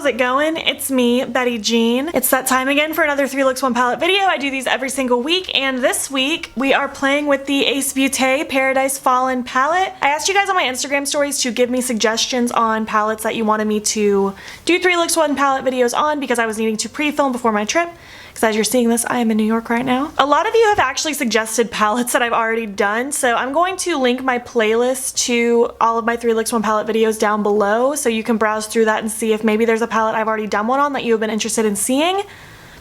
how's it going? It's me, Betty Jean. It's that time again for another 3 Looks 1 Palette video. I do these every single week, and this week we are playing with the Ace Beaute Paradise Fallen palette. I asked you guys on my Instagram stories to give me suggestions on palettes that you wanted me to do 3 Looks 1 Palette videos on because I was needing to pre-film before my trip. Because as you're seeing this, I am in New York right now. A lot of you have actually suggested palettes that I've already done, so I'm going to link my playlist to all of my 3 Looks 1 Palette videos down below so you can browse through that and see if maybe there's a palette I've already done one on that you have been interested in seeing.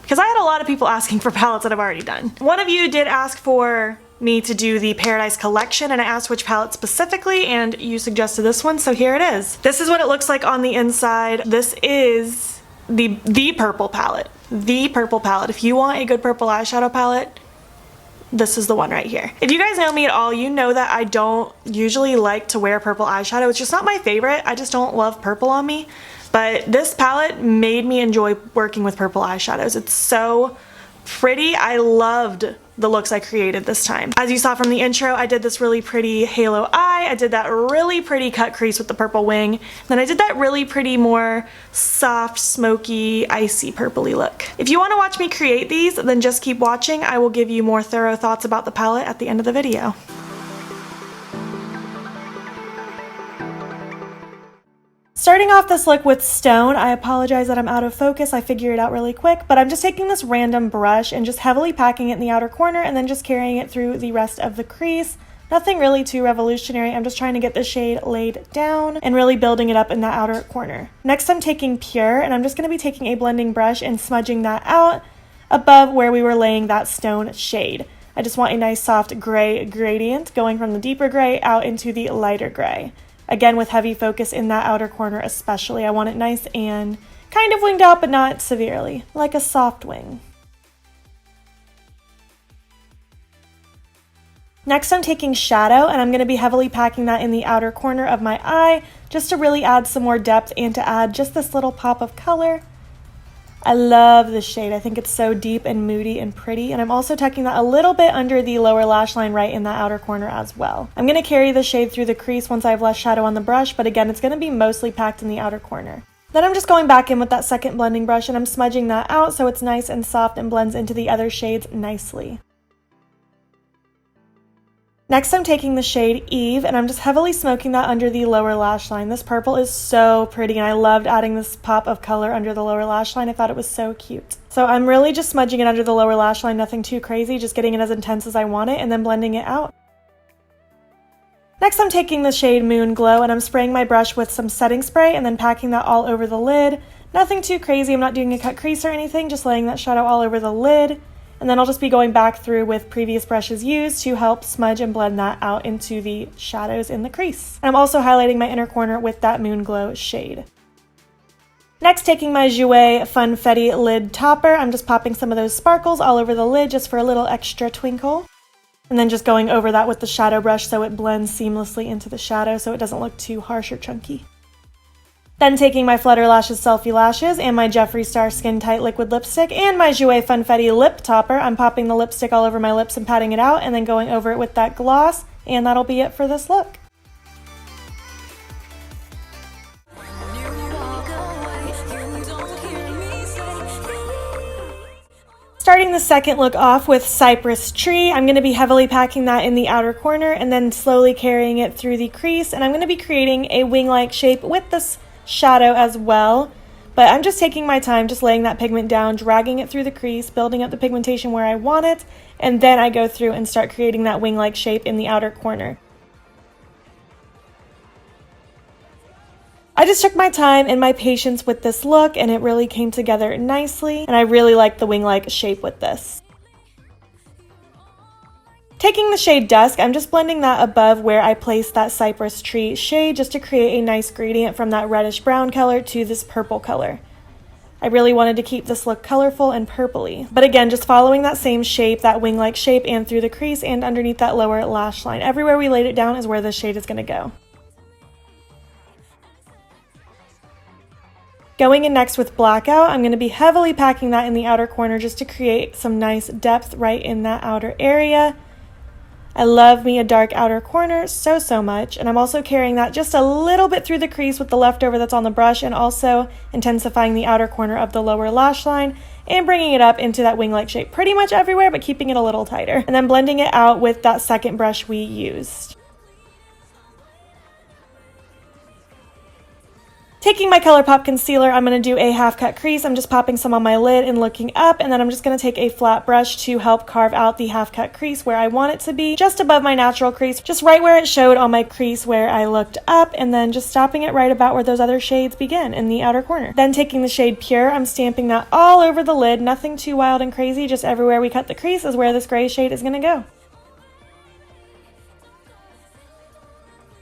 Because I had a lot of people asking for palettes that I've already done. One of you did ask for me to do the Paradise collection, and I asked which palette specifically, and you suggested this one, so here it is. This is what it looks like on the inside. This is the purple palette. The purple palette. If you want a good purple eyeshadow palette, this is the one right here. If you guys know me at all, you know that I don't usually like to wear purple eyeshadow. It's just not my favorite. I just don't love purple on me. But this palette made me enjoy working with purple eyeshadows. It's so pretty. I loved the looks I created this time. As you saw from the intro, I did this really pretty halo eye. I did that really pretty cut crease with the purple wing. Then I did that really pretty, more soft, smoky, icy purpley look. If you want to watch me create these, then just keep watching. I will give you more thorough thoughts about the palette at the end of the video. Starting off this look with Stone, I apologize that I'm out of focus. I figured it out really quick, but I'm just taking this random brush and just heavily packing it in the outer corner and then just carrying it through the rest of the crease. Nothing really too revolutionary. I'm just trying to get the shade laid down and really building it up in that outer corner. Next, I'm taking Pure, and I'm just going to be taking a blending brush and smudging that out above where we were laying that stone shade. I just want a nice soft gray gradient going from the deeper gray out into the lighter gray. Again, with heavy focus in that outer corner especially. I want it nice and kind of winged out, but not severely, like a soft wing. Next, I'm taking Shadow, and I'm going to be heavily packing that in the outer corner of my eye, just to really add some more depth and to add just this little pop of color. I love this shade. I think it's so deep and moody and pretty, and I'm also tucking that a little bit under the lower lash line right in that outer corner as well. I'm going to carry the shade through the crease once I have less shadow on the brush, but again, it's going to be mostly packed in the outer corner. Then I'm just going back in with that second blending brush and I'm smudging that out so it's nice and soft and blends into the other shades nicely. Next, I'm taking the shade Eve, and I'm just heavily smoking that under the lower lash line. This purple is so pretty, and I loved adding this pop of color under the lower lash line. I thought it was so cute. So I'm really just smudging it under the lower lash line, nothing too crazy, just getting it as intense as I want it, and then blending it out. Next, I'm taking the shade Moon Glow, and I'm spraying my brush with some setting spray, and then packing that all over the lid. Nothing too crazy. I'm not doing a cut crease or anything, just laying that shadow all over the lid. And then I'll just be going back through with previous brushes used to help smudge and blend that out into the shadows in the crease. And I'm also highlighting my inner corner with that Moon Glow shade. Next, taking my Jouer Funfetti lid topper, I'm just popping some of those sparkles all over the lid just for a little extra twinkle. And then just going over that with the shadow brush so it blends seamlessly into the shadow so it doesn't look too harsh or chunky. Then taking my Flutter Lashes Selfie Lashes and my Jeffree Star Skin Tight Liquid Lipstick and my Jouer Funfetti Lip Topper, I'm popping the lipstick all over my lips and patting it out and then going over it with that gloss, and that'll be it for this look. Starting the second look off with Cypress Tree, I'm going to be heavily packing that in the outer corner and then slowly carrying it through the crease, and I'm going to be creating a wing-like shape with this shadow as well, but I'm just taking my time, just laying that pigment down, dragging it through the crease, building up the pigmentation where I want it, and then I go through and start creating that wing-like shape in the outer corner. I just took my time and my patience with this look, and it really came together nicely, and I really like the wing-like shape with this. Taking the shade Dusk, I'm just blending that above where I placed that Cypress Tree shade just to create a nice gradient from that reddish brown color to this purple color. I really wanted to keep this look colorful and purpley. But again, just following that same shape, that wing-like shape, and through the crease and underneath that lower lash line. Everywhere we laid it down is where this shade is going to go. Going in next with Blackout, I'm going to be heavily packing that in the outer corner just to create some nice depth right in that outer area. I love me a dark outer corner so much, and I'm also carrying that just a little bit through the crease with the leftover that's on the brush, and also intensifying the outer corner of the lower lash line and bringing it up into that wing-like shape pretty much everywhere, but keeping it a little tighter. And then blending it out with that second brush we used. Taking my Colourpop concealer, I'm going to do a half cut crease. I'm just popping some on my lid and looking up, and then I'm just going to take a flat brush to help carve out the half cut crease where I want it to be, just above my natural crease, just right where it showed on my crease where I looked up, and then just stopping it right about where those other shades begin in the outer corner. Then taking the shade Pure, I'm stamping that all over the lid, nothing too wild and crazy, just everywhere we cut the crease is where this gray shade is going to go.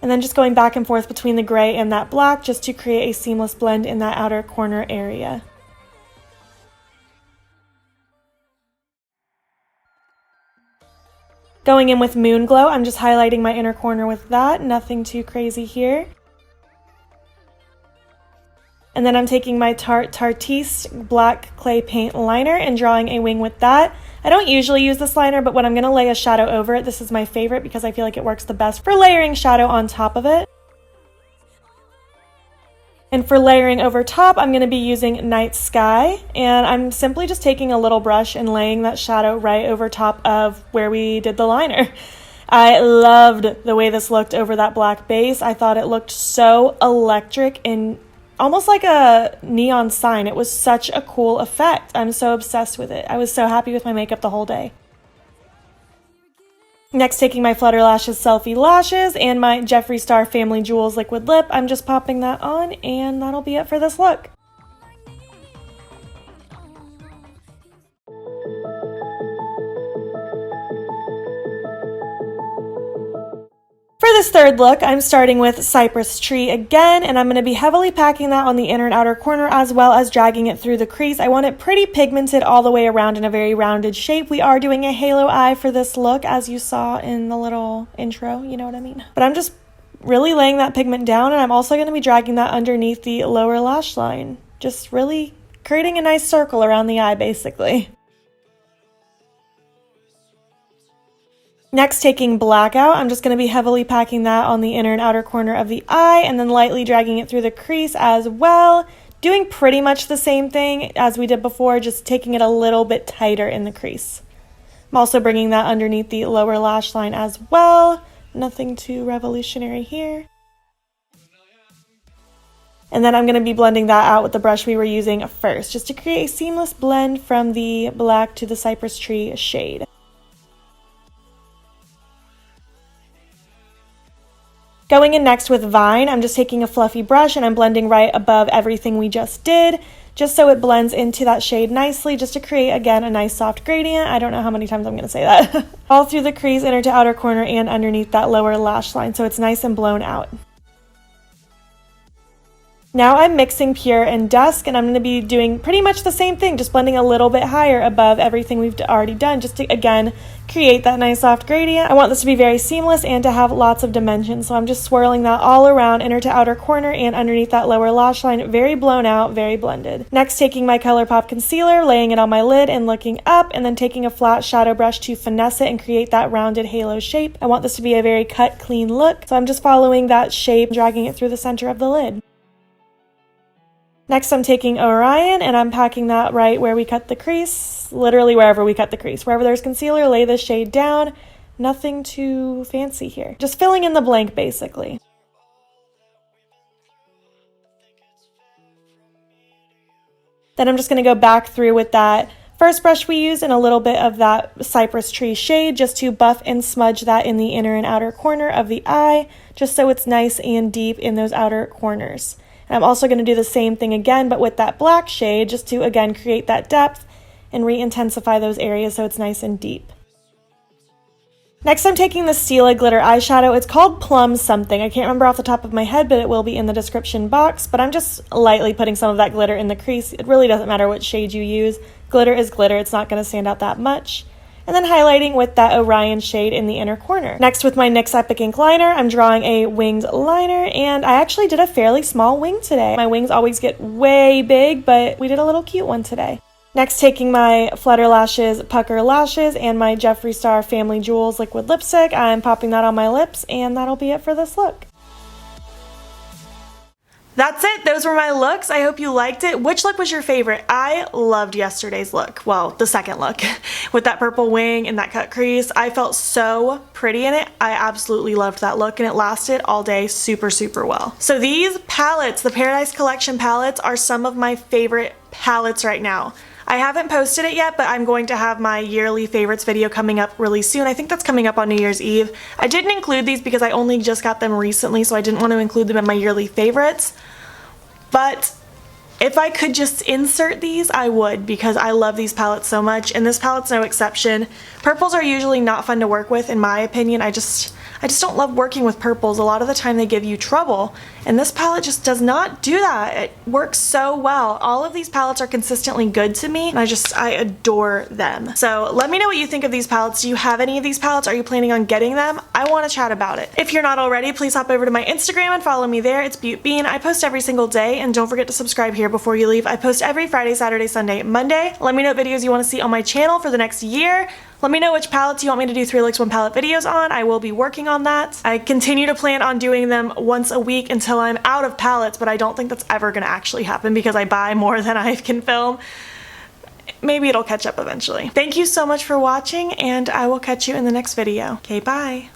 And then just going back and forth between the gray and that black just to create a seamless blend in that outer corner area. Going in with Moon Glow, I'm just highlighting my inner corner with that, nothing too crazy here. And then I'm taking my Tarte Tartiste black clay paint liner and drawing a wing with that. I don't usually use this liner, but when I'm going to lay a shadow over it, this is my favorite because I feel like it works the best for layering shadow on top of it. And for layering over top, I'm going to be using Night Sky, and I'm simply just taking a little brush and laying that shadow right over top of where we did the liner. I loved the way this looked over that black base. I thought it looked so electric and almost like a neon sign. It was such a cool effect. I'm so obsessed with it. I was so happy with my makeup the whole day. Next, taking my Flutter Lashes Selfie lashes and my Jeffree Star Family Jewels liquid lip, I'm just popping that on, and that'll be it for this look. For this third look, I'm starting with Cypress Tree again, and I'm going to be heavily packing that on the inner and outer corner as well as dragging it through the crease. I want it pretty pigmented all the way around in a very rounded shape. We are doing a halo eye for this look, as you saw in the little intro, you know what I mean? But I'm just really laying that pigment down, and I'm also going to be dragging that underneath the lower lash line. Just really creating a nice circle around the eye, basically. Next, taking Blackout, I'm just going to be heavily packing that on the inner and outer corner of the eye and then lightly dragging it through the crease as well. Doing pretty much the same thing as we did before, just taking it a little bit tighter in the crease. I'm also bringing that underneath the lower lash line as well. Nothing too revolutionary here. And then I'm going to be blending that out with the brush we were using first, just to create a seamless blend from the black to the Cypress Tree shade. Going in next with Vine, I'm just taking a fluffy brush and I'm blending right above everything we just did, just so it blends into that shade nicely, just to create, again, a nice soft gradient. I don't know how many times I'm going to say that. All through the crease, inner to outer corner, and underneath that lower lash line, so it's nice and blown out. Now I'm mixing Pure and Dusk, and I'm going to be doing pretty much the same thing, just blending a little bit higher above everything we've already done, just to, again, create that nice soft gradient. I want this to be very seamless and to have lots of dimension, so I'm just swirling that all around, inner to outer corner and underneath that lower lash line, very blown out, very blended. Next, taking my Colourpop concealer, laying it on my lid and looking up, and then taking a flat shadow brush to finesse it and create that rounded halo shape. I want this to be a very cut, clean look, so I'm just following that shape, dragging it through the center of the lid. Next, I'm taking Orion, and I'm packing that right where we cut the crease, literally wherever we cut the crease. Wherever there's concealer, lay this shade down. Nothing too fancy here. Just filling in the blank, basically. Then I'm just going to go back through with that first brush we used and a little bit of that Cypress Tree shade, just to buff and smudge that in the inner and outer corner of the eye, just so it's nice and deep in those outer corners. I'm also going to do the same thing again, but with that black shade, just to, again, create that depth and re-intensify those areas so it's nice and deep. Next, I'm taking the Stila Glitter Eyeshadow. It's called Plum something. I can't remember off the top of my head, but it will be in the description box. But I'm just lightly putting some of that glitter in the crease. It really doesn't matter what shade you use. Glitter is glitter. It's not going to stand out that much. And then highlighting with that Orion shade in the inner corner. Next, with my NYX Epic Ink liner, I'm drawing a winged liner, and I actually did a fairly small wing today. My wings always get way big, but we did a little cute one today. Next, taking my Flutter Lashes Pucker Lashes and my Jeffree Star Family Jewels liquid lipstick, I'm popping that on my lips, and that'll be it for this look. That's it. Those were my looks. I hope you liked it. Which look was your favorite? I loved yesterday's look. Well, the second look with that purple wing and that cut crease. I felt so pretty in it. I absolutely loved that look, and it lasted all day super, super well. So these palettes, the Paradise Collection palettes, are some of my favorite palettes right now. I haven't posted it yet, but I'm going to have my yearly favorites video coming up really soon. I think that's coming up on New Year's Eve. I didn't include these because I only just got them recently, so I didn't want to include them in my yearly favorites. But if I could just insert these, I would, because I love these palettes so much, and this palette's no exception. Purples are usually not fun to work with, in my opinion. I just don't love working with purples. A lot of the time they give you trouble, and this palette just does not do that. It works so well. All of these palettes are consistently good to me, and I adore them. So let me know what you think of these palettes. Do you have any of these palettes? Are you planning on getting them? I want to chat about it. If you're not already, please hop over to my Instagram and follow me there. It's beautbean. I post every single day, and don't forget to subscribe here before you leave. I post every Friday, Saturday, Sunday, Monday. Let me know what videos you want to see on my channel for the next year. Let me know which palettes you want me to do 3 looks 1 palette videos on. I will be working on that. I continue to plan on doing them once a week until I'm out of palettes, but I don't think that's ever going to actually happen because I buy more than I can film. Maybe it'll catch up eventually. Thank you so much for watching, and I will catch you in the next video. Okay, bye.